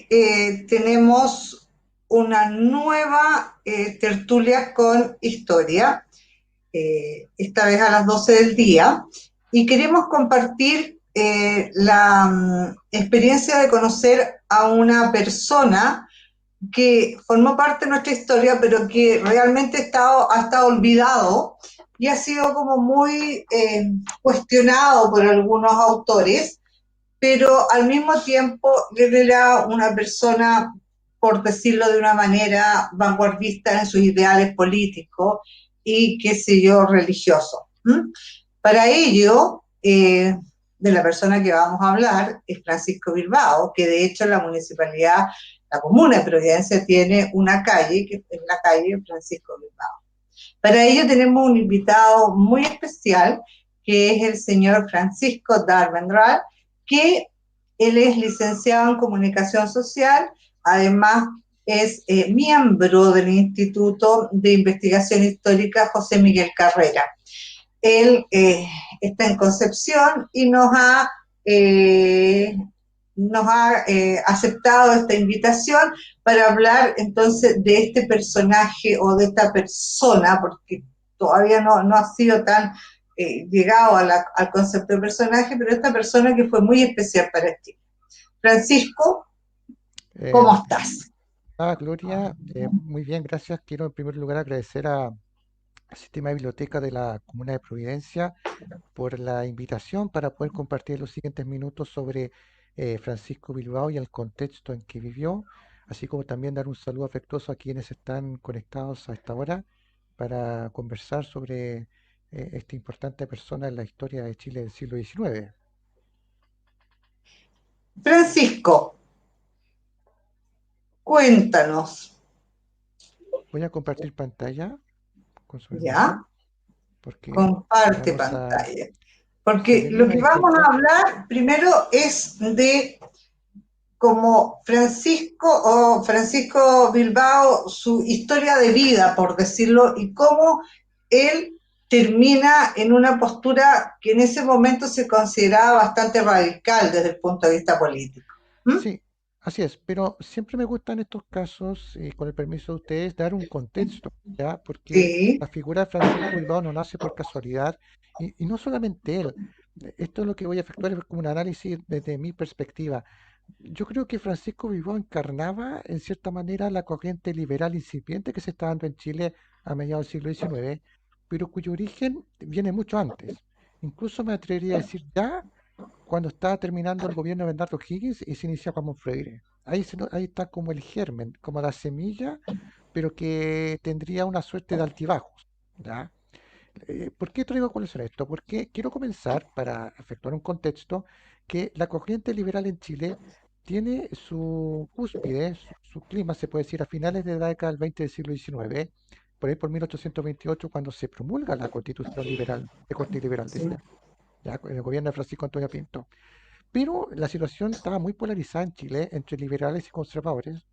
tenemos una nueva tertulia con historia, esta vez a las 12 del día, y queremos compartir la experiencia de conocer a una persona que formó parte de nuestra historia, pero que realmente ha estado olvidado y ha sido como muy cuestionado por algunos autores, pero al mismo tiempo él era una persona, por decirlo de una manera, vanguardista en sus ideales políticos y, qué sé yo, religiosos. ¿Mm? Para ello, de la persona que vamos a hablar es Francisco Bilbao, que de hecho la municipalidad, la comuna de Providencia tiene una calle, que es la calle Francisco Bilbao. Para ello tenemos un invitado muy especial, que es el señor Francisco Darvendral, que él es licenciado en comunicación social, además es miembro del Instituto de Investigación Histórica José Miguel Carrera. Él está en Concepción y nos ha aceptado esta invitación para hablar entonces de este personaje o de esta persona, porque todavía no ha sido tan llegado al concepto de personaje, pero esta persona que fue muy especial para ti. Francisco, ¿cómo Eh, estás? Gloria, muy bien, gracias. Quiero en primer lugar agradecer al Sistema de Biblioteca de la Comuna de Providencia por la invitación para poder compartir los siguientes minutos sobre Francisco Bilbao y el contexto en que vivió, así como también dar un saludo afectuoso a quienes están conectados a esta hora para conversar sobre esta importante persona en la historia de Chile del siglo XIX. Francisco, cuéntanos, Voy a compartir pantalla con su ¿ya? permiso, porque Comparte vamos a... pantalla. Se Porque ve lo bien que ahí, vamos a ¿cierto? hablar primero es de como Francisco o Francisco Bilbao, su historia de vida, por decirlo, y cómo él termina en una postura que en ese momento se consideraba bastante radical desde el punto de vista político. ¿Mm? Sí, así es, pero siempre me gusta en estos casos, con el permiso de ustedes, dar un contexto, ¿ya? Porque Sí, la figura de Francisco Bilbao no nace por casualidad, y no solamente él. Esto es lo que voy a efectuar es como un análisis desde mi perspectiva. Yo creo que Francisco Bilbao encarnaba, en cierta manera, la corriente liberal incipiente que se está dando en Chile a mediados del siglo XIX, pero cuyo origen viene mucho antes. Incluso me atrevería a decir ya cuando estaba terminando el gobierno de Bernardo Higgins y se inicia Ramón Freire. Ahí está como el germen, como la semilla, pero que tendría una suerte de altibajos. ¿Ya? ¿Por qué traigo a colación esto? Porque quiero comenzar, para efectuar un contexto, que la corriente liberal en Chile tiene su cúspide, su clima, se puede decir, a finales de la década del 20 del siglo XIX, por ahí por 1828, cuando se promulga la Constitución liberal, de corte liberal, decía, ya, en el gobierno de Francisco Antonio Pinto. Pero la situación estaba muy polarizada en Chile entre liberales y conservadores.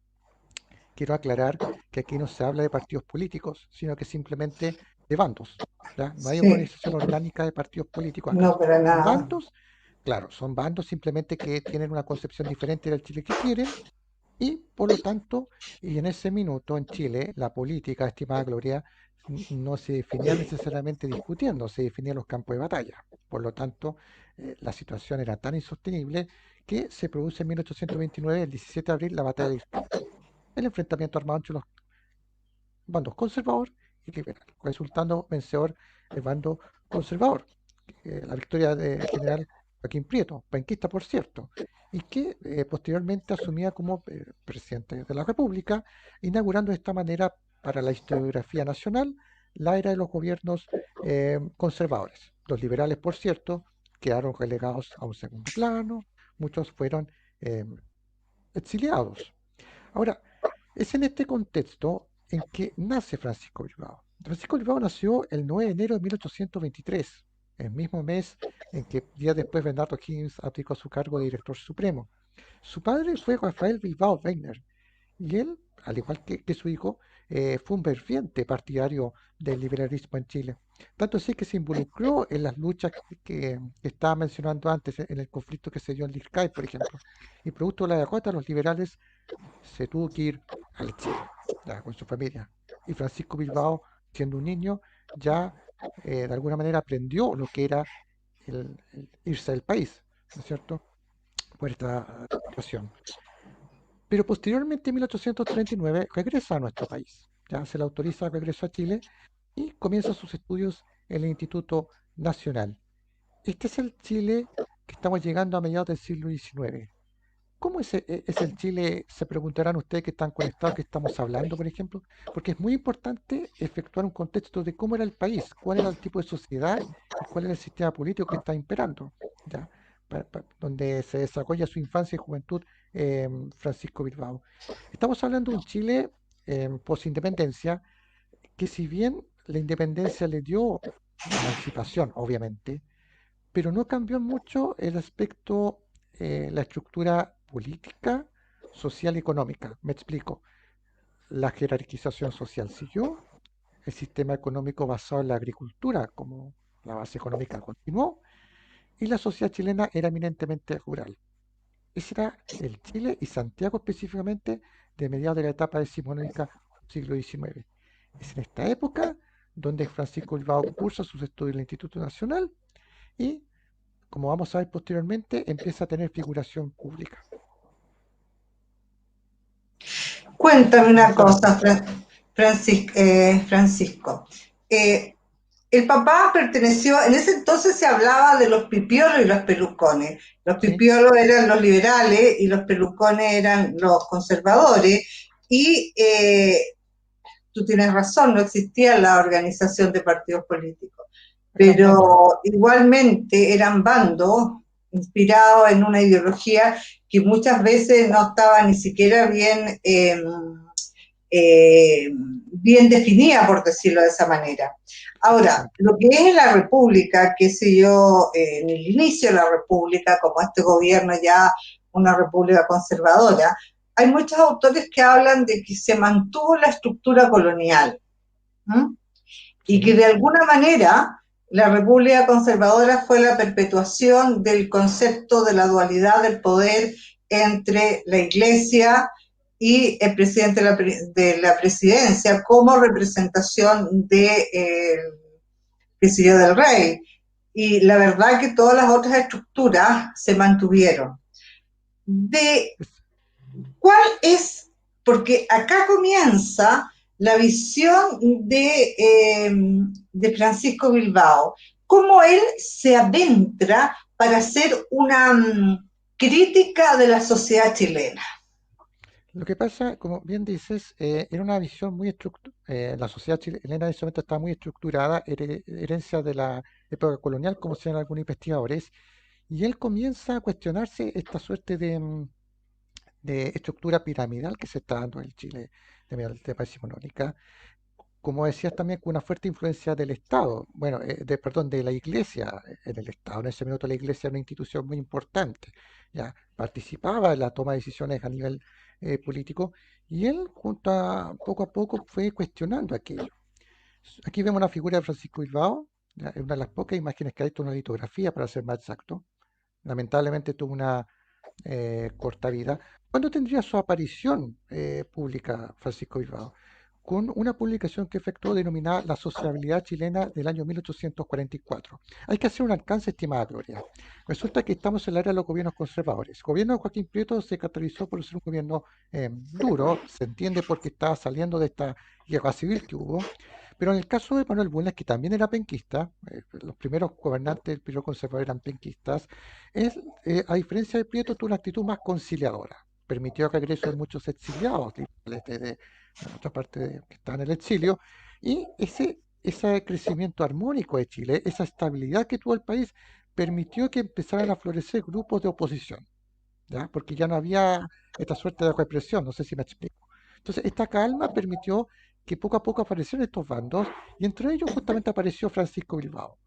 Quiero aclarar que aquí no se habla de partidos políticos, sino que simplemente de bandos. ¿Ya? No hay sí, organización orgánica de partidos políticos acá. no para Son nada. bandos, claro, son bandos simplemente que tienen una concepción diferente del Chile que quieren y por lo tanto, y en ese minuto en Chile, la política, estimada Gloria, no se definía necesariamente discutiendo, se definían los campos de batalla. Por lo tanto, la situación era tan insostenible que se produce en 1829, el 17 de abril, la batalla de Irpin, el enfrentamiento armado entre los bandos conservador y liberal, resultando vencedor el bando conservador. La victoria del general Joaquín Prieto, penquista por cierto, y que posteriormente asumía como presidente de la República, inaugurando de esta manera para la historiografía nacional la era de los gobiernos conservadores. Los liberales, por cierto, quedaron relegados a un segundo plano, muchos fueron eh, exiliados. Ahora, es en este contexto en que nace Francisco Bilbao. Francisco Bilbao nació el 9 de enero de 1823, el mismo mes en que días después Bernardo Higgins aplicó su cargo de director supremo. Su padre fue Rafael Bilbao Weiner y él, al igual que su hijo, fue un ferviente partidario del liberalismo en Chile. Tanto así que se involucró en las luchas que estaba mencionando antes, en el conflicto que se dio en Lircay, por ejemplo. Y producto de la derrota, los liberales se tuvo que ir al exilio, ya, con su familia. Y Francisco Bilbao, siendo un niño, ya de alguna manera aprendió lo que era el irse del país, ¿no es cierto? Por esta situación. Pero posteriormente, en 1839, regresa a nuestro país. Ya se le autoriza el regreso a Chile y comienza sus estudios en el Instituto Nacional. Este es el Chile que estamos llegando a mediados del siglo XIX. ¿Cómo es el Chile? Se preguntarán ustedes que están conectados, que estamos hablando, por ejemplo, porque es muy importante efectuar un contexto de cómo era el país, cuál era el tipo de sociedad y cuál era el sistema político que está imperando, ¿ya? Donde se desarrolla su infancia y juventud Francisco Bilbao. Estamos hablando de un Chile post-independencia que si bien la independencia le dio emancipación, obviamente, pero no cambió mucho el aspecto, la estructura política, social y económica. Me explico. La jerarquización social siguió, el sistema económico basado en la agricultura como la base económica continuó y la sociedad chilena era eminentemente rural. Ese era el Chile y Santiago específicamente de mediados de la etapa decimonónica del siglo XIX. Es en esta época donde Francisco Bilbao cursa sus estudios en el Instituto Nacional y, como vamos a ver posteriormente, empieza a tener figuración pública. Cuéntame No una solamente. cosa, Francisco. Eh, el papá perteneció, en ese entonces se hablaba de los pipiolos y los pelucones. Los Sí, pipiolos eran los liberales y los pelucones eran los conservadores. Y tú tienes razón, no existía la organización de partidos políticos, eran bandos. pero igualmente eran bandos inspirados en una ideología que muchas veces no estaba ni siquiera bien definida, por decirlo de esa manera. Ahora, Exactamente. lo que es la República, qué sé yo, en el inicio de la República, como este gobierno ya una república conservadora, hay muchos autores que hablan de que se mantuvo la estructura colonial, ¿m? Y que Sí, de alguna manera la república conservadora fue la perpetuación del concepto de la dualidad del poder entre la iglesia y el presidente de la presidencia como representación del rey. Y la verdad que todas las otras estructuras se mantuvieron. De es- ¿Cuál es? Porque acá comienza la visión de Francisco Bilbao, cómo él se adentra para hacer una crítica de la sociedad chilena. lo que pasa, como bien dices, era una visión muy estructurada. La sociedad chilena en ese momento estaba muy estructurada, herencia de la época colonial, como señalan algunos investigadores, y él comienza a cuestionarse esta suerte de estructura piramidal que se está dando en Chile de mediados de la etapa decimonónica, como decías también, con una fuerte influencia del Estado, bueno, perdón, de la Iglesia en el Estado. En ese minuto la Iglesia era una institución muy importante, ya participaba en la toma de decisiones a nivel político y él poco a poco fue cuestionando aquello. Aquí vemos una figura de Francisco Bilbao, ya, es una de las pocas imágenes que hay, esto es una litografía para ser más exacto. Lamentablemente tuvo una corta vida. ¿Cuándo tendría su aparición pública Francisco Bilbao? Con una publicación que efectuó denominada La Sociabilidad Chilena del año 1844. Hay que hacer un alcance, estimada Gloria. Resulta que estamos en la era de los gobiernos conservadores. El gobierno de Joaquín Prieto se caracterizó por ser un gobierno duro, se entiende porque estaba saliendo de esta guerra civil que hubo, pero en el caso de Manuel Bulnes, que también era penquista, los primeros gobernantes del periodo conservador eran penquistas, a diferencia de Prieto, tuvo una actitud más conciliadora. Permitió el regreso de muchos exiliados liberales de otra parte que están en el exilio, y ese crecimiento armónico de Chile, esa estabilidad que tuvo el país, permitió que empezaran a florecer grupos de oposición, ¿ya? Porque ya no había esta suerte de represión, no sé si me explico. Entonces, esta calma permitió que poco a poco aparecieran estos bandos, y entre ellos justamente apareció Francisco Bilbao.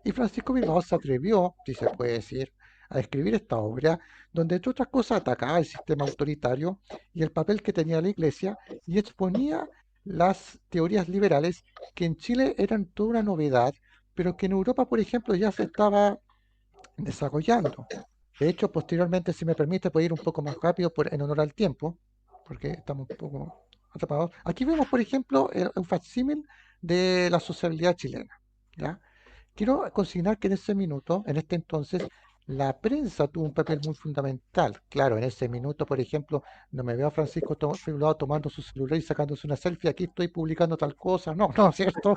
Y Francisco Bilbao se atrevió, si se puede decir, a escribir esta obra, donde entre otras cosas atacaba el sistema autoritario y el papel que tenía la Iglesia y exponía las teorías liberales que en Chile eran toda una novedad, pero que en Europa, por ejemplo, ya se estaba desarrollando. De hecho, posteriormente, si me permite, puedo ir un poco más rápido en honor al tiempo. porque estamos un poco atrapados. Aquí vemos, por ejemplo, un facsímil de la sociabilidad chilena. ¿Ya? Quiero consignar que en ese minuto, en este entonces, la prensa tuvo un papel muy fundamental. Claro, en ese minuto, por ejemplo, no me veo a Francisco Fiblado tomando su celular y sacándose una selfie, aquí estoy publicando tal cosa. No, no, ¿cierto?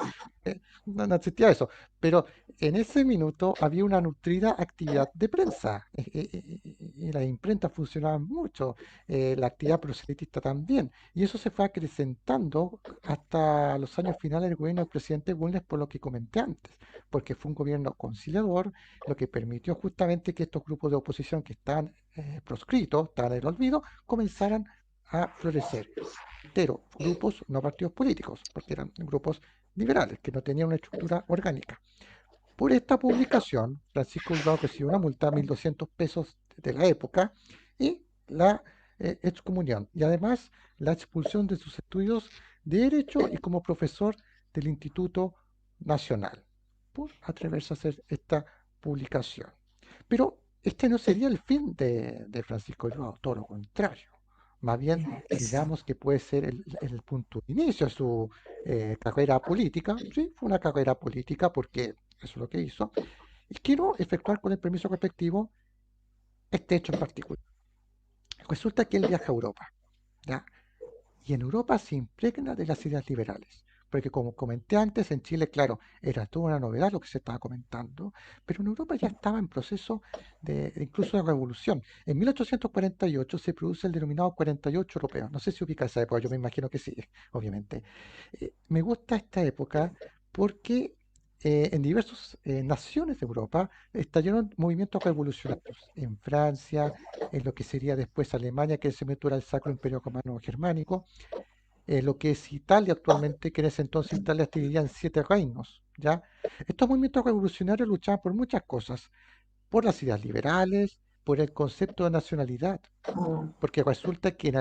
No existía eso. Pero en ese minuto había una nutrida actividad de prensa. Y las imprentas funcionaban mucho, la actividad proselitista también. Y eso se fue acrecentando hasta los años finales del gobierno del presidente Bulnes, por lo que comenté antes, porque fue un gobierno conciliador, lo que permitió justamente que estos grupos de oposición que están proscritos, están en el olvido, comenzaran a florecer. Pero grupos, no partidos políticos, porque eran grupos liberales que no tenían una estructura orgánica. Por esta publicación, Francisco Bilbao recibió una multa de 1.200 pesos de la época y la excomunión. Y además la expulsión de sus estudios de Derecho y como profesor del Instituto Nacional por atreverse a hacer esta publicación. Pero este no sería el fin de Francisco Bilbao, todo lo contrario. Más bien, Eso. digamos que puede ser el punto de inicio de su carrera política. Sí, fue una carrera política porque eso es lo que hizo. Y quiero efectuar con el permiso respectivo este hecho en particular. Resulta que él viaja a Europa, ¿ya? Y en Europa se impregna de las ideas liberales. Porque como comenté antes, en Chile, claro, era toda una novedad lo que se estaba comentando, pero en Europa ya estaba en proceso de incluso de revolución. En 1848 se produce el denominado 48 europeo. No sé si ubica esa época, yo me imagino que sí, obviamente. Me gusta esta época porque en diversas naciones de Europa estallaron movimientos revolucionarios. En Francia, en lo que sería después Alemania, que en ese momento era el Sacro Imperio Romano Germánico, lo que es Italia actualmente, que en ese entonces Italia se dividía en 7 reinos, ¿ya? Estos movimientos revolucionarios luchaban por muchas cosas, por las ideas liberales, por el concepto de nacionalidad, Mm. porque resulta que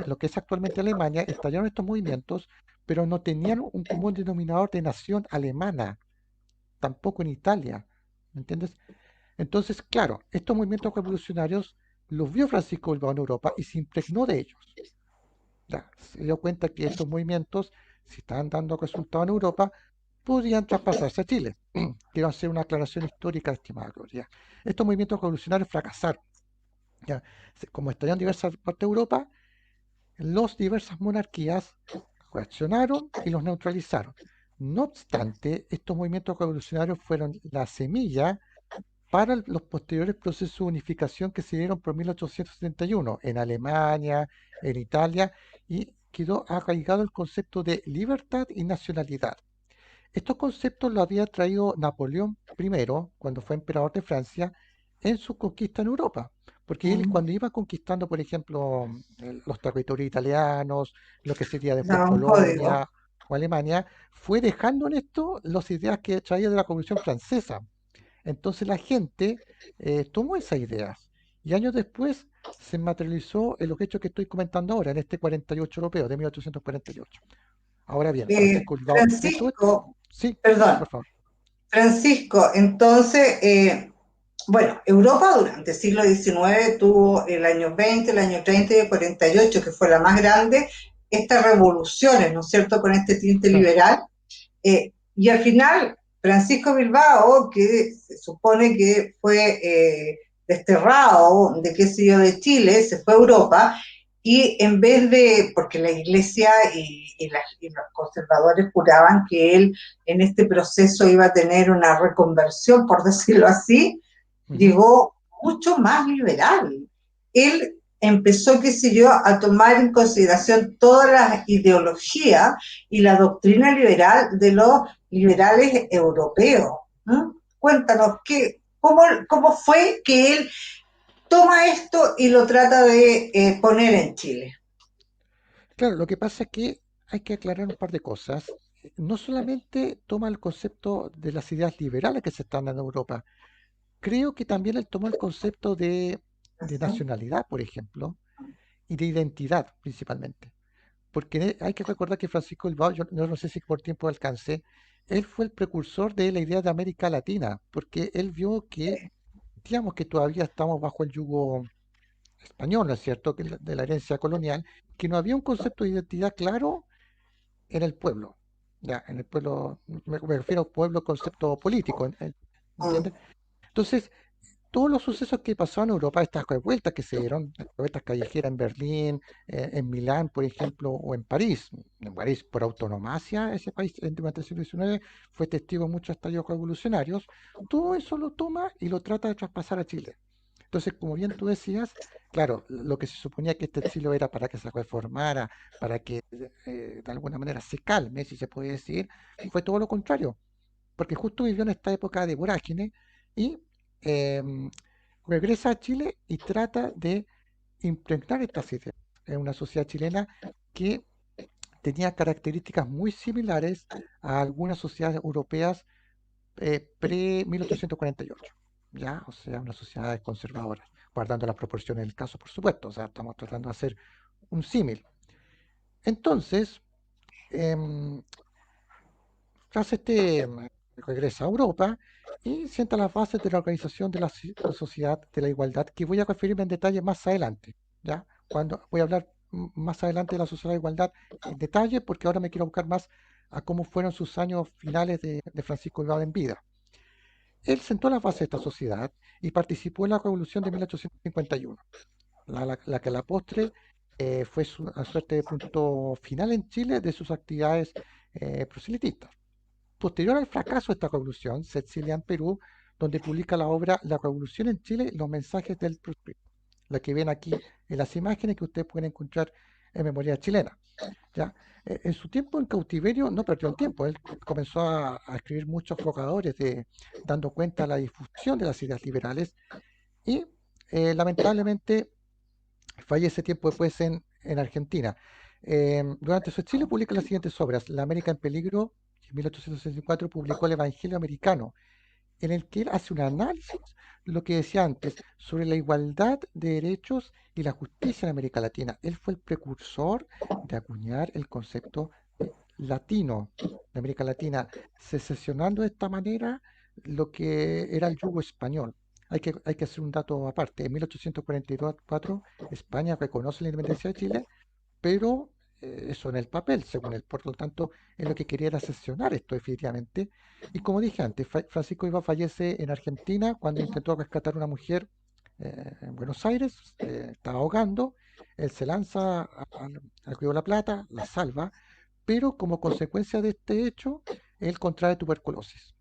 lo que es actualmente Alemania estallaron estos movimientos, pero no tenían un común denominador de nación alemana, tampoco en Italia, ¿me entiendes? Entonces, claro, estos movimientos revolucionarios los vio Francisco Bilbao en Europa y se impregnó de ellos. Ya, se dio cuenta que estos movimientos, si estaban dando resultados en Europa, podrían traspasarse a Chile. Quiero hacer una aclaración histórica, estimada Gloria. Estos movimientos revolucionarios fracasaron. Ya, como estallaron en diversas partes de Europa, las diversas monarquías reaccionaron y los neutralizaron. No obstante, estos movimientos revolucionarios fueron la semilla para los posteriores procesos de unificación que se dieron por 1871 en Alemania, en Italia, y quedó arraigado el concepto de libertad y nacionalidad. Estos conceptos los había traído Napoleón I, cuando fue emperador de Francia, en su conquista en Europa. Porque él Mm. cuando iba conquistando, por ejemplo, los territorios italianos, lo que sería después Da un código. Polonia o Alemania, fue dejando en esto las ideas que traía de la Revolución Francesa. Entonces la gente tomó esas ideas y años después se materializó en los hechos que estoy comentando ahora, en este 48 europeo de 1848. Ahora bien, Francisco Bilbao, de todo esto, Francisco, sí, perdón, por favor. Francisco, entonces, bueno, Europa durante el siglo XIX tuvo el año 20, el año 30 y el 48, que fue la más grande, estas revoluciones, ¿no es cierto?, con este tinte Claro. liberal. Y al final, Francisco Bilbao, que se supone que fue desterrado de qué sé yo de Chile, se fue a Europa y en vez de, porque la iglesia y los conservadores juraban que él en este proceso iba a tener una reconversión, por decirlo así, Ujú. llegó mucho más liberal. Él empezó, qué sé yo, a tomar en consideración toda la ideología y la doctrina liberal de los liberales europeos. ¿Mm? Cuéntanos, cómo fue que él toma esto y lo trata de poner en Chile? Claro, lo que pasa es que hay que aclarar un par de cosas. No solamente toma el concepto de las ideas liberales que se están dando en Europa, creo que también él tomó el concepto de ¿Sí? nacionalidad, por ejemplo, y de identidad principalmente. Porque hay que recordar que Francisco Bilbao, yo no sé si por tiempo alcancé, él fue el precursor de la idea de América Latina, porque él vio que, digamos que todavía estamos bajo el yugo español, ¿no es cierto?, que de la herencia colonial, que no había un concepto de identidad claro en el pueblo. Ya, en el pueblo, me refiero al pueblo concepto político, ¿entiendes? Mm, Entonces, todos los sucesos que pasaron en Europa, estas revueltas que se dieron, las revueltas callejeras en Berlín, en Milán, por ejemplo, o en París por autonomacia, ese país durante el siglo XIX fue testigo de muchos estallidos revolucionarios, todo eso lo toma y lo trata de traspasar a Chile. Entonces, como bien tú decías, claro, lo que se suponía que este siglo era para que se reformara, para que de alguna manera se calme, si se puede decir, fue todo lo contrario, porque justo vivió en esta época de vorágine y em, regresa a Chile y trata de impregnar estas ideas en una sociedad chilena que tenía características muy similares a algunas sociedades europeas pre-1848, ¿ya? O sea, unas sociedades conservadoras, guardando las proporciones del caso, por supuesto, o sea, estamos tratando de hacer un símil. Entonces, em, tras regresa a Europa y sienta las bases de la organización de la sociedad de la igualdad, que voy a referirme en detalle más adelante, ¿ya? Cuando voy a hablar más adelante de la sociedad de igualdad en detalle, porque ahora me quiero buscar más a cómo fueron sus años finales de Francisco Vivado en vida. Él sentó las bases de esta sociedad y participó en la Revolución de 1851, la que a la postre fue una suerte de punto final en Chile de sus actividades proselitistas. Posterior al fracaso de esta revolución, se exilia en Perú, donde publica la obra La Revolución en Chile, los mensajes del proscrito, la que ven aquí en las imágenes que ustedes pueden encontrar en Memoria Chilena. ¿Ya? En su tiempo en cautiverio no perdió el tiempo, él comenzó a escribir muchos rogadores dando cuenta de la difusión de las ideas liberales y lamentablemente fallece tiempo después en Argentina. Durante su exilio publica las siguientes obras: La América en Peligro, en 1864 publicó el Evangelio Americano, en el que él hace un análisis de lo que decía antes sobre la igualdad de derechos y la justicia en América Latina. Él fue el precursor de acuñar el concepto latino de América Latina, secesionando de esta manera lo que era el yugo español. Hay que hacer un dato aparte. En 1844 España reconoce la independencia de Chile, pero eso en el papel, según él. Por lo tanto, él lo que quería era sesionar esto definitivamente. Y como dije antes, Francisco Iba fallece en Argentina cuando intentó rescatar a una mujer en Buenos Aires, estaba ahogando, él se lanza al Río de la Plata, la salva, pero como consecuencia de este hecho, él contrae tuberculosis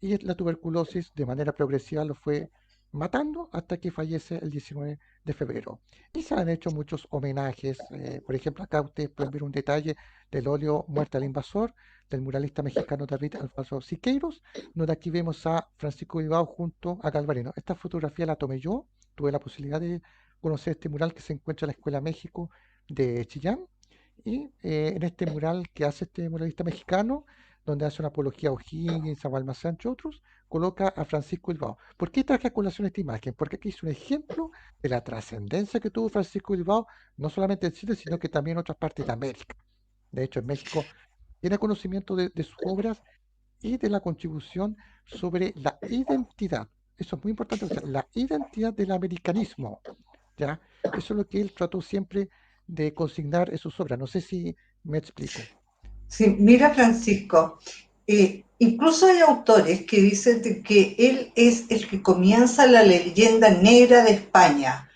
y la tuberculosis de manera progresiva lo fue matando hasta que fallece el 19 de febrero. Y se han hecho muchos homenajes, por ejemplo, acá ustedes pueden ver un detalle del óleo Muerte al Invasor, del muralista mexicano David Alfonso Siqueiros, donde aquí vemos a Francisco Bilbao junto a Galvarino. Esta fotografía la tomé yo, tuve la posibilidad de conocer este mural que se encuentra en la Escuela México de Chillán, y en este mural que hace este muralista mexicano, donde hace una apología a O'Higgins, a Balmaceda, entre otros, coloca a Francisco Bilbao. ¿Por qué traje a colación esta imagen? Porque aquí es un ejemplo de la trascendencia que tuvo Francisco Bilbao, no solamente en Chile, sino que también en otras partes de América. De hecho, en México tiene conocimiento de sus obras y de la contribución sobre la identidad. Eso es muy importante, o sea, la identidad del americanismo, ¿ya? Eso es lo que él trató siempre de consignar en sus obras. No sé si me explico. sí, mira, Francisco, incluso hay autores que dicen que él es el que comienza la leyenda negra de España.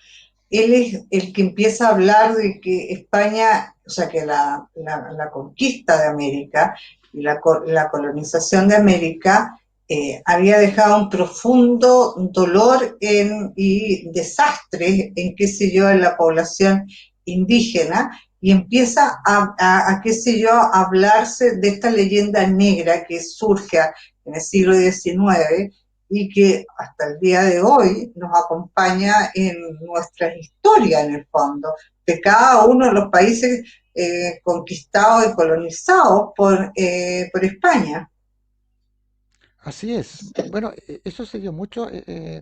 Él es el que empieza a hablar de que España, o sea, que la conquista de América y la colonización de América había dejado un profundo dolor y desastre en, qué sé yo, en la población indígena, y empieza qué sé yo, a hablarse de esta leyenda negra que surge en el siglo XIX y que hasta el día de hoy nos acompaña en nuestra historia, en el fondo, de cada uno de los países conquistados y colonizados por España. Así es. Bueno, eso se dio mucho.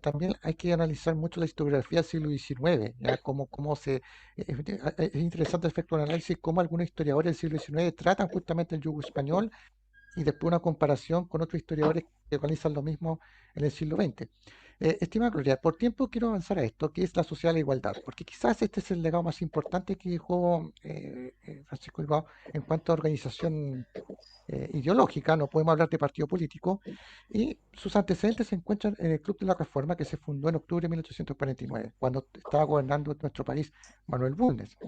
También hay que analizar mucho la historiografía del siglo XIX, ya cómo es interesante efecto un análisis cómo algunos historiadores del siglo XIX tratan justamente el yugo español y después una comparación con otros historiadores que realizan lo mismo en el siglo XX. Estimada Gloria, por tiempo quiero avanzar a esto, que es la social igualdad, porque quizás este es el legado más importante que dejó Francisco Bilbao en cuanto a organización ideológica, no podemos hablar de partido político, y sus antecedentes se encuentran en el Club de la Reforma que se fundó en octubre de 1849, cuando estaba gobernando nuestro país Manuel Bulnes.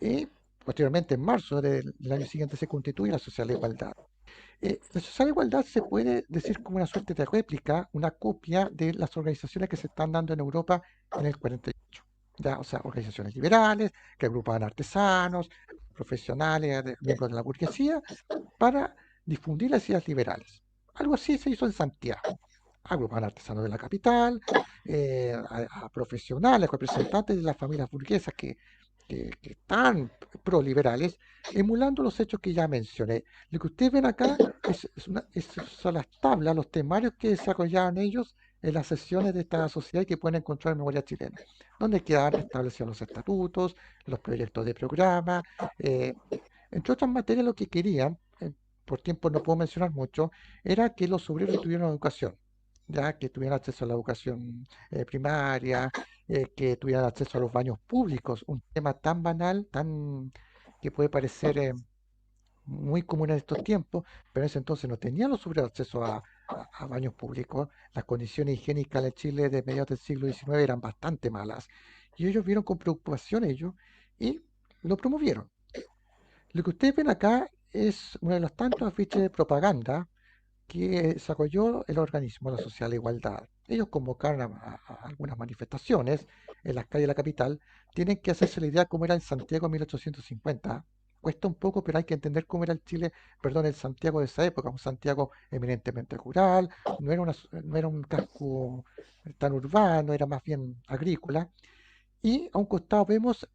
Y posteriormente, en marzo del año siguiente, se constituye la social igualdad. La social igualdad se puede decir como una suerte de réplica, una copia de las organizaciones que se están dando en Europa en el 48. Ya, o sea, organizaciones liberales que agrupaban artesanos, profesionales, miembros de la burguesía, para difundir las ideas liberales. Algo así se hizo en Santiago. Agrupaban artesanos de la capital, a profesionales, representantes de las familias burguesas que están proliberales, emulando los hechos que ya mencioné. Lo que ustedes ven acá son las tablas, los temarios que desarrollaban ellos en las sesiones de esta sociedad que pueden encontrar en Memoria Chilena, donde quedan establecidos los estatutos, los proyectos de programa, eh, entre otras materias lo que querían, por tiempo no puedo mencionar mucho, era que los obreros tuvieran educación, ya que tuvieran acceso a la educación primaria, que tuvieran acceso a los baños públicos, un tema tan banal, tan que puede parecer muy común en estos tiempos, pero en ese entonces no tenían los obreros acceso a baños públicos. Las condiciones higiénicas en Chile de mediados del siglo XIX eran bastante malas, y ellos vieron con preocupación ello y lo promovieron. Lo que ustedes ven acá es uno de los tantos afiches de propaganda que desarrolló el organismo de la Social Igualdad. Ellos convocaron a algunas manifestaciones en las calles de la capital. Tienen que hacerse la idea cómo era el Santiago de 1850. Cuesta un poco, pero hay que entender cómo era el Chile, perdón, el Santiago de esa época, un Santiago eminentemente rural, no era un casco tan urbano, era más bien agrícola. Y a un costado vemos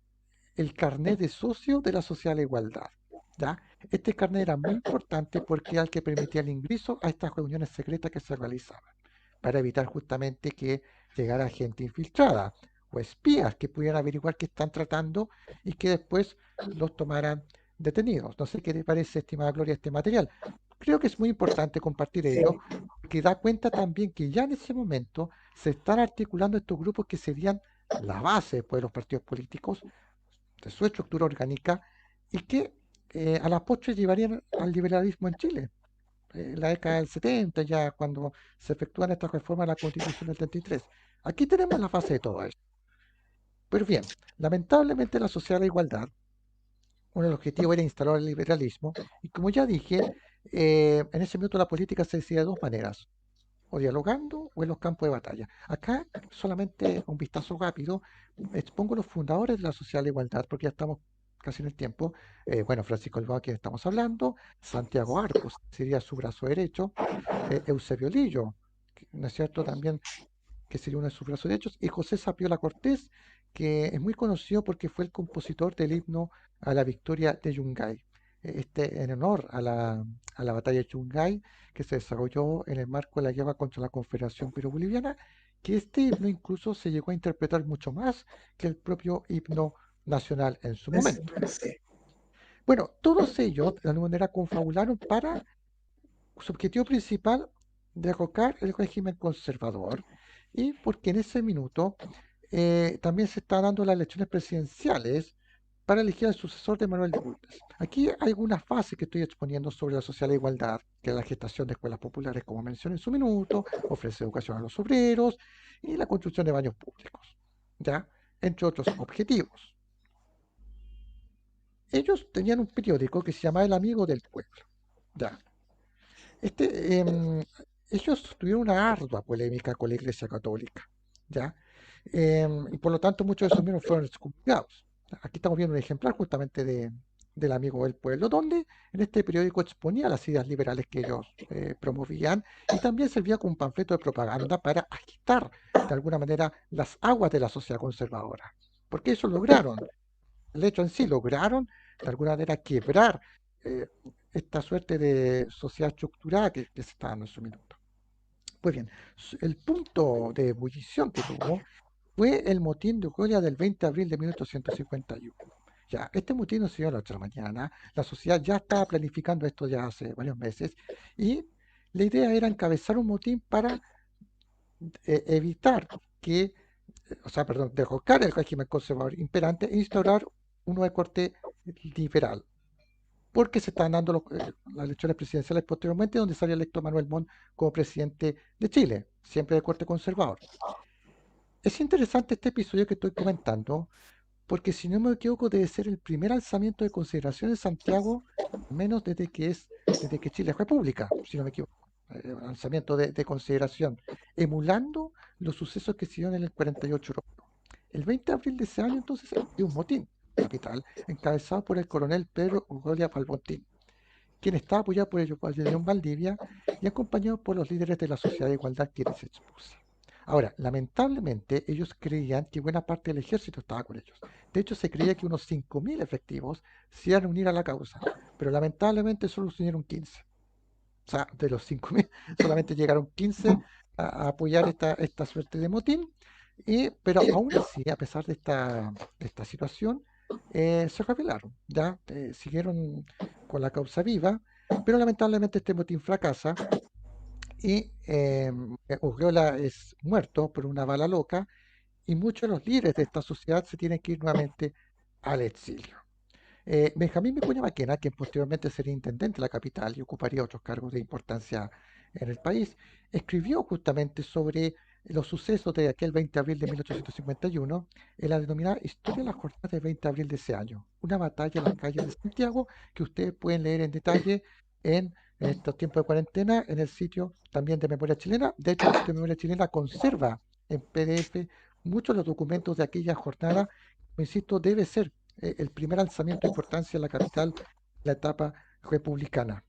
el carnet de socio de la Social Igualdad. ¿Ya? Este carnet era muy importante porque era el que permitía el ingreso a estas reuniones secretas que se realizaban, para evitar justamente que llegara gente infiltrada o espías que pudieran averiguar qué están tratando y que después los tomaran detenidos. No sé qué te parece, estimada Gloria, este material. Creo que es muy importante compartir ello, Sí, porque da cuenta también que ya en ese momento se están articulando estos grupos que serían la base después de los partidos políticos, de su estructura orgánica, y que a la postre llevarían al liberalismo en Chile. En la década del 70, ya cuando se efectúan estas reformas a la Constitución del 33. Aquí tenemos la fase de todo esto. Pero bien, lamentablemente la sociedad de igualdad, uno de los objetivos era instalar el liberalismo, y como ya dije, en ese minuto la política se decide de dos maneras, o dialogando o en los campos de batalla. Acá solamente un vistazo rápido, expongo los fundadores de la Sociedad de Igualdad, porque ya estamos casi en el tiempo. Bueno, Francisco Elbao, quien estamos hablando, Santiago Arcos, sería su brazo derecho, Eusebio Lillo, ¿no es cierto? También que sería uno de sus brazos derechos, y José Sapiola Cortés, que es muy conocido porque fue el compositor del himno a la victoria de Yungay, este en honor a la batalla de Yungay, que se desarrolló en el marco de la guerra contra la Confederación Piro-Boliviana, que este himno incluso se llegó a interpretar mucho más que el propio himno nacional en su momento. sí. Bueno, todos ellos de alguna manera confabularon para su objetivo principal, derrocar el régimen conservador, y porque en ese minuto también se están dando las elecciones presidenciales para elegir al sucesor de Manuel Bulnes. Aquí hay algunas fases que estoy exponiendo sobre la social igualdad, que es la gestación de escuelas populares, como mencioné en su minuto, ofrece educación a los obreros y la construcción de baños públicos, ¿ya? Entre otros objetivos. Ellos tenían un periódico que se llamaba El Amigo del Pueblo, ¿ya? Este, ellos tuvieron una ardua polémica con la Iglesia Católica, ¿ya? Y por lo tanto muchos de esos miembros fueron excomulgados. Aquí estamos viendo un ejemplar justamente del Amigo del Pueblo, donde en este periódico exponía las ideas liberales que ellos promovían, y también servía como un panfleto de propaganda para agitar de alguna manera las aguas de la sociedad conservadora. Porque eso lograron, el hecho en sí, lograron de alguna manera quebrar eh, esta suerte de sociedad estructurada que se está dando en su minuto. Pues bien, el punto de ebullición que tuvo fue el motín de Ucrania del 20 de abril de 1851. Ya, este motín no se dio a las 8 de la mañana, la sociedad ya estaba planificando esto ya hace varios meses, y la idea era encabezar un motín para evitar que, o sea, perdón, derrocar el régimen conservador imperante e instaurar uno de corte liberal, porque se están dando las elecciones presidenciales posteriormente, donde salió electo Manuel Montt como presidente de Chile, siempre de corte conservador. Es interesante este episodio que estoy comentando, porque si no me equivoco debe ser el primer alzamiento de consideración de Santiago, al menos desde que Chile es república, si no me equivoco. Alzamiento de consideración, emulando los sucesos que se dieron en el 48 europeo. El 20 de abril de ese año, entonces, hay un motín capital encabezado por el coronel Pedro Urgolia Balbontín, quien está apoyado por el León Valdivia y acompañado por los líderes de la Sociedad de Igualdad que les expuse. Ahora, lamentablemente, ellos creían que buena parte del ejército estaba con ellos. De hecho, se creía que unos 5.000 efectivos se iban a unir a la causa, pero lamentablemente solo se unieron 15. O sea, de los 5.000, solamente llegaron 15 a apoyar esta suerte de motín, pero aún así, a pesar de esta situación, se rebelaron, ¿ya? Siguieron con la causa viva, pero lamentablemente este motín fracasa y Urriola es muerto por una bala loca y muchos de los líderes de esta sociedad se tienen que ir nuevamente al exilio. Benjamín Vicuña Maquena, quien posteriormente sería intendente de la capital y ocuparía otros cargos de importancia en el país, escribió justamente sobre los sucesos de aquel 20 de abril de 1851 en la denominada Historia de las Jornadas del 20 de abril de ese año, una batalla en las calles de Santiago que ustedes pueden leer en detalle en estos tiempos de cuarentena en el sitio también de Memoria Chilena. De hecho, el sitio de Memoria Chilena conserva en PDF muchos de los documentos de aquella jornada. Insisto, debe ser el primer alzamiento de importancia en la capital, la etapa republicana.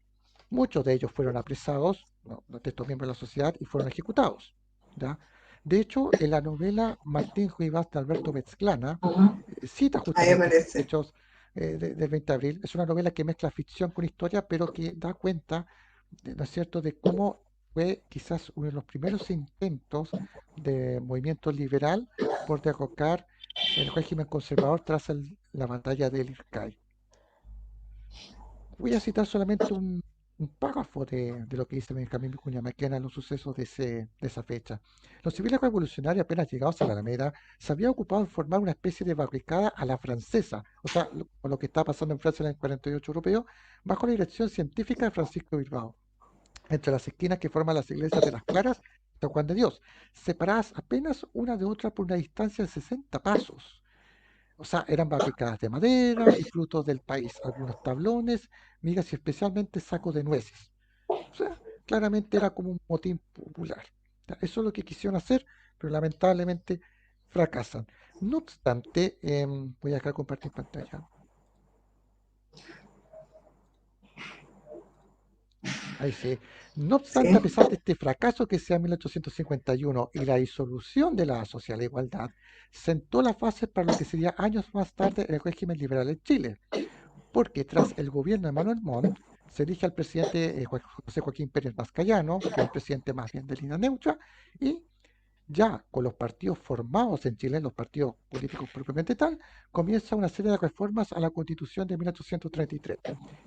Muchos de ellos fueron apresados, ¿no?, de estos miembros de la sociedad, y fueron ejecutados, ¿ya? De hecho, en la novela Martín Rivas de Alberto Bezclana, Ujú. cita Ahí justamente estos aparece. hechos del 20 de abril. Es una novela que mezcla ficción con historia, pero que da cuenta, ¿no es cierto?, de cómo fue quizás uno de los primeros intentos de movimiento liberal por derrocar el régimen conservador tras la batalla del Ircay. Voy a citar solamente un párrafo de lo que dice Benjamín Vicuña Maquena en los sucesos de esa fecha. Los civiles revolucionarios, apenas llegados a la Alameda, se habían ocupado en formar una especie de barricada a la francesa, o sea, con lo que estaba pasando en Francia en el 48 europeo, bajo la dirección científica de Francisco Bilbao, entre las esquinas que forman las iglesias de las Claras y San Juan de Dios, separadas apenas una de otra por una distancia de 60 pasos. O sea, eran barricadas de madera y frutos del país, algunos tablones, migas y especialmente sacos de nueces. O sea, claramente era como un motín popular. Ya, eso es lo que quisieron hacer, pero lamentablemente fracasan. No obstante, voy a dejar compartir pantalla. Ahí sí. No obstante, a Sí. pesar de este fracaso que sea en 1851 y la disolución de la Sociedad de Igualdad, sentó las bases para lo que sería años más tarde el régimen liberal en Chile, porque tras el gobierno de Manuel Montt se elige al presidente José Joaquín Pérez Mascayano, que es un presidente más bien de línea neutra, y ya con los partidos formados en Chile, los partidos políticos propiamente tal, comienza una serie de reformas a la Constitución de 1833.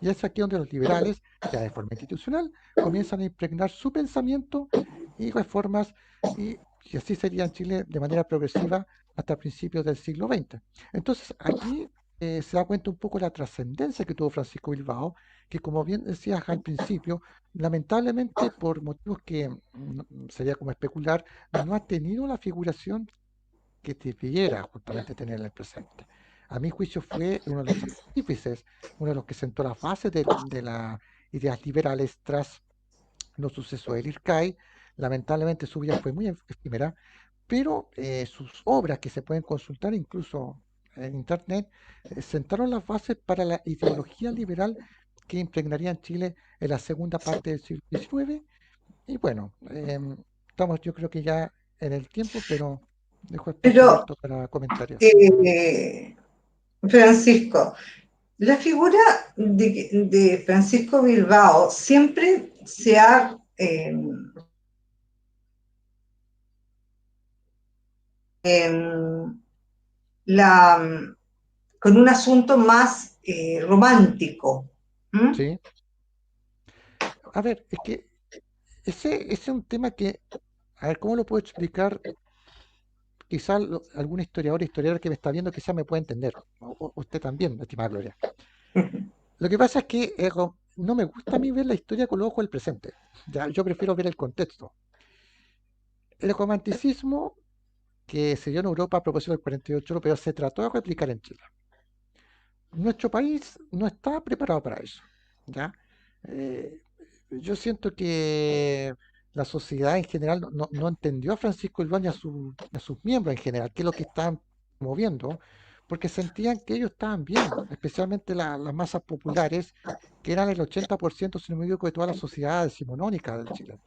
Y es aquí donde los liberales, ya de forma institucional, comienzan a impregnar su pensamiento y reformas, y así sería en Chile de manera progresiva hasta principios del siglo XX. Entonces, aquí se da cuenta un poco la trascendencia que tuvo Francisco Bilbao, que como bien decías al principio, lamentablemente por motivos que sería como especular, no ha tenido la figuración que debiera justamente tener en el presente. A mi juicio fue uno de los artífices, uno de los que sentó las bases de las ideas liberales tras los sucesos del IRCAI. Lamentablemente su vida fue muy efímera, pero sus obras que se pueden consultar incluso en internet sentaron las bases para la ideología liberal que impregnaría en Chile en la segunda parte del siglo XIX. Y bueno, estamos yo creo que ya en el tiempo, pero dejo espacio Pero, abierto para comentarios. eh, Francisco, la figura de Francisco Bilbao siempre se ha em, la, con un asunto más romántico. ¿M? Sí, a ver, es que ese es un tema que A ver, ¿cómo lo puedo explicar? Quizá algún historiador que me está viendo, quizá me pueda entender. Usted también, estimada Gloria. Lo que pasa es que no me gusta a mí ver la historia con los ojos del presente. Ya, yo prefiero ver el contexto. El romanticismo que se dio en Europa a propósito del 48, pero se trató de replicar en Chile. Nuestro país no está preparado para eso. ¿Ya? Eh, yo siento que la sociedad en general no entendió a Francisco Illoa ni a sus miembros en general, qué es lo que estaban moviendo, porque sentían que ellos estaban bien, especialmente las masas populares, que eran el 80%, si no me equivoco, de toda la sociedad decimonónica de Chile.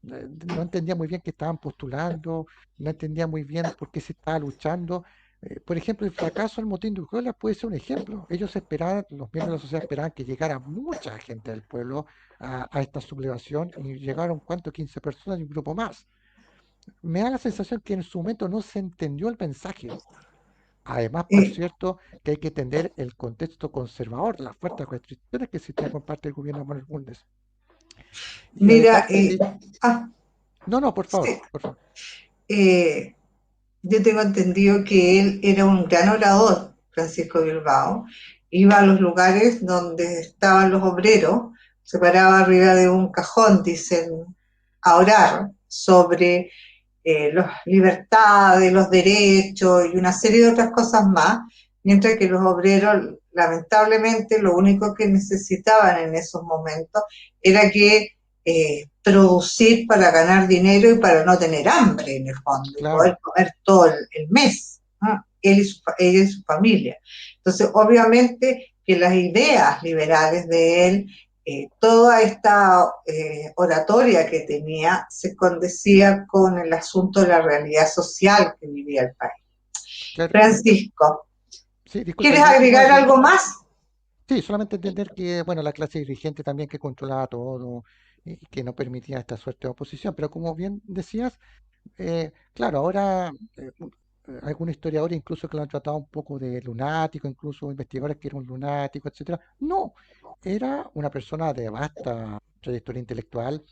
No entendía muy bien qué estaban postulando, no entendía muy bien por qué se estaba luchando. Por ejemplo, el fracaso del motín de Urquiola puede ser un ejemplo. Ellos esperaban, los miembros de la sociedad esperaban que llegara mucha gente del pueblo a esta sublevación y llegaron, ¿cuánto? 15 personas y un grupo más. Me da la sensación que en su momento no se entendió el mensaje. Además, por Eh, cierto, que hay que entender el contexto conservador, las fuertes restricciones que existían por parte del gobierno de Manuel Bulnes. Y además mira, del hecho... ah, No, no, por favor, sí, por favor. eh, yo tengo entendido que él era un gran orador, Francisco Bilbao. Iba a los lugares donde estaban los obreros, se paraba arriba de un cajón, dicen, a orar sobre las libertades, los derechos y una serie de otras cosas más, mientras que los obreros, lamentablemente, lo único que necesitaban en esos momentos era que producir para ganar dinero y para no tener hambre en el fondo y poder Claro. comer todo el mes, ¿no? Él y su familia. Entonces, obviamente que las ideas liberales de él, toda esta oratoria que tenía se condecía con el asunto de la realidad social que vivía el país. Claro, Francisco, sí, disculpe, ¿quieres agregar algo más? sí, solamente entender que, bueno, la clase dirigente también que controlaba todo y que no permitía esta suerte de oposición, pero como bien decías, claro, ahora algunos historiadores incluso que lo han tratado un poco de lunático, incluso investigadores que era un lunático, etcétera. No, era una persona de vasta trayectoria intelectual,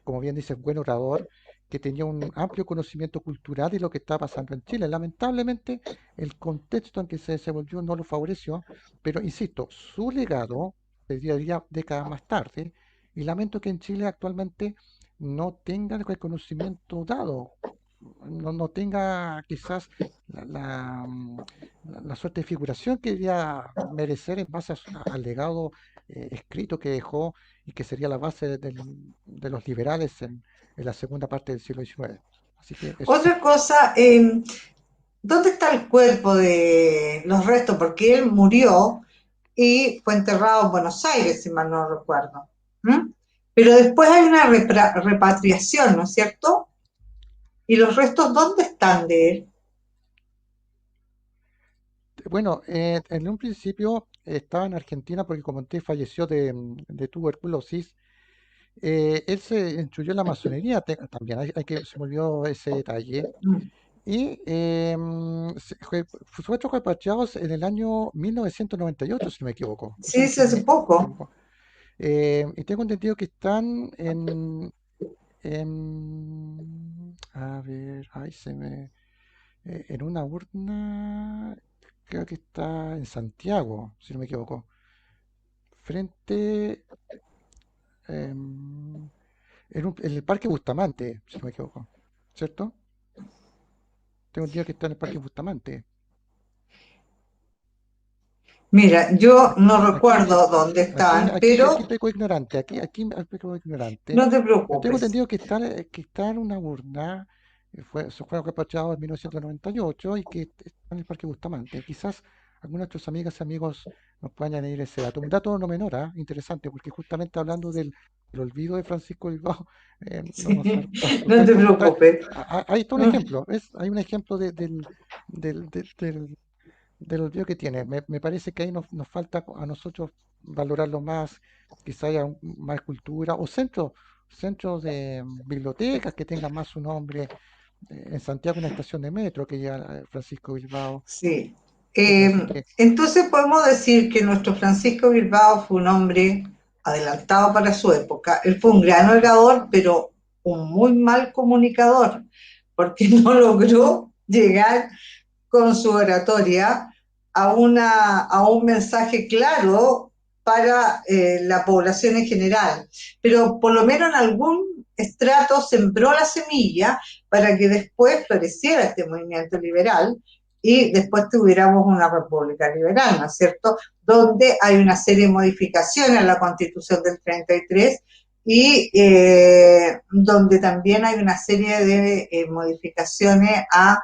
como bien dice, buen orador, que tenía un amplio conocimiento cultural de lo que estaba pasando en Chile. Lamentablemente, el contexto en que se desenvolvió no lo favoreció, pero insisto, su legado se daría décadas más tarde, y lamento que en Chile actualmente no tenga el reconocimiento dado, no tenga quizás la, la, mm, la suerte de figuración que debería merecer en base al legado escrito que dejó y que sería la base de los liberales en la segunda parte del siglo XIX. Así que eso. Otra cosa, ¿dónde está el cuerpo de los restos? Porque él murió y fue enterrado en Buenos Aires, si mal no recuerdo. ¿Mm? Pero después hay una repatriación, ¿no es cierto? ¿Y los restos dónde están de él? Bueno, en un principio estaba en Argentina porque como usted falleció de tuberculosis. Él se instruyó en la masonería también, se me olvidó ese detalle. Mm. Y fue repatriados en el año 1998, si no me equivoco. Eso Sí, es sí, si no hace me poco. equivoco. Y tengo entendido que están a ver, ay, en una urna, creo que está en Santiago, si no me equivoco. Frente, em, en el Parque Bustamante, si no me equivoco. ¿Cierto? Tengo entendido que está en el Parque Bustamante. Mira, yo no Aquí, recuerdo dónde estaban, aquí pero estoy ignorante, aquí estoy ignorante, no te pero tengo preocupes. entendido que está en una urna, se fue repatriado en 1998 y que está en el Parque Bustamante. Quizás algunos de nuestros amigas y amigos nos puedan añadir ese dato. Un dato no menor, ¿ah? Interesante, porque justamente hablando del olvido de Francisco Bilbao, Sí, nos no te resulta encontrar, preocupes. ahí está un ejemplo, hay un ejemplo del del olvido que tiene. Me parece que ahí nos falta a nosotros valorarlo más, quizá haya más cultura o centros de bibliotecas que tengan más su nombre. En Santiago hay una estación de metro que lleva Francisco Bilbao, Sí. etcétera. Así que Entonces podemos decir que nuestro Francisco Bilbao fue un hombre adelantado para su época. Él fue un gran orador, pero un muy mal comunicador, porque no logró llegar con su oratoria a un mensaje claro para la población en general, pero por lo menos en algún estrato sembró la semilla para que después floreciera este movimiento liberal y después tuviéramos una república liberal, ¿no es cierto?, donde hay una serie de modificaciones a la constitución del 33 y donde también hay una serie de modificaciones a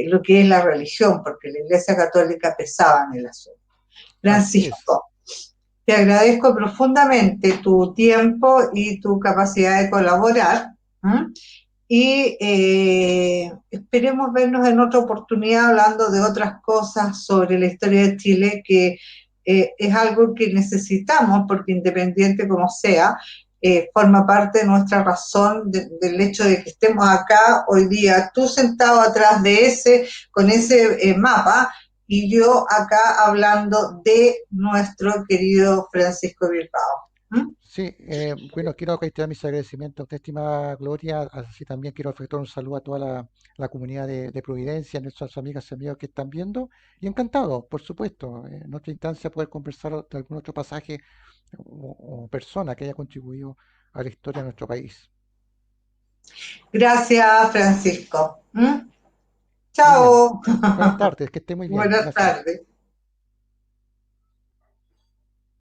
lo que es la religión, porque la Iglesia Católica pesaba en el asunto. Así es. Francisco, te agradezco profundamente tu tiempo y tu capacidad de colaborar. ¿Mm? Y esperemos vernos en otra oportunidad hablando de otras cosas sobre la historia de Chile, que es algo que necesitamos, porque independiente como sea, forma parte de nuestra razón del hecho de que estemos acá hoy día, tú sentado atrás de ese, con ese mapa, y yo acá hablando de nuestro querido Francisco Bilbao. ¿Mm? Sí, bueno, quiero reiterar mis agradecimientos a usted, estimada Gloria. Así también quiero efectuar un saludo a toda la comunidad de Providencia, nuestras amigas y amigos que están viendo. Y encantado, por supuesto, en otra instancia poder conversar de algún otro pasaje o persona que haya contribuido a la historia de nuestro país. Gracias, Francisco. ¿Mm? Muy bien. Chao. Buenas tardes, que esté muy bien. Buenas Gracias. tardes.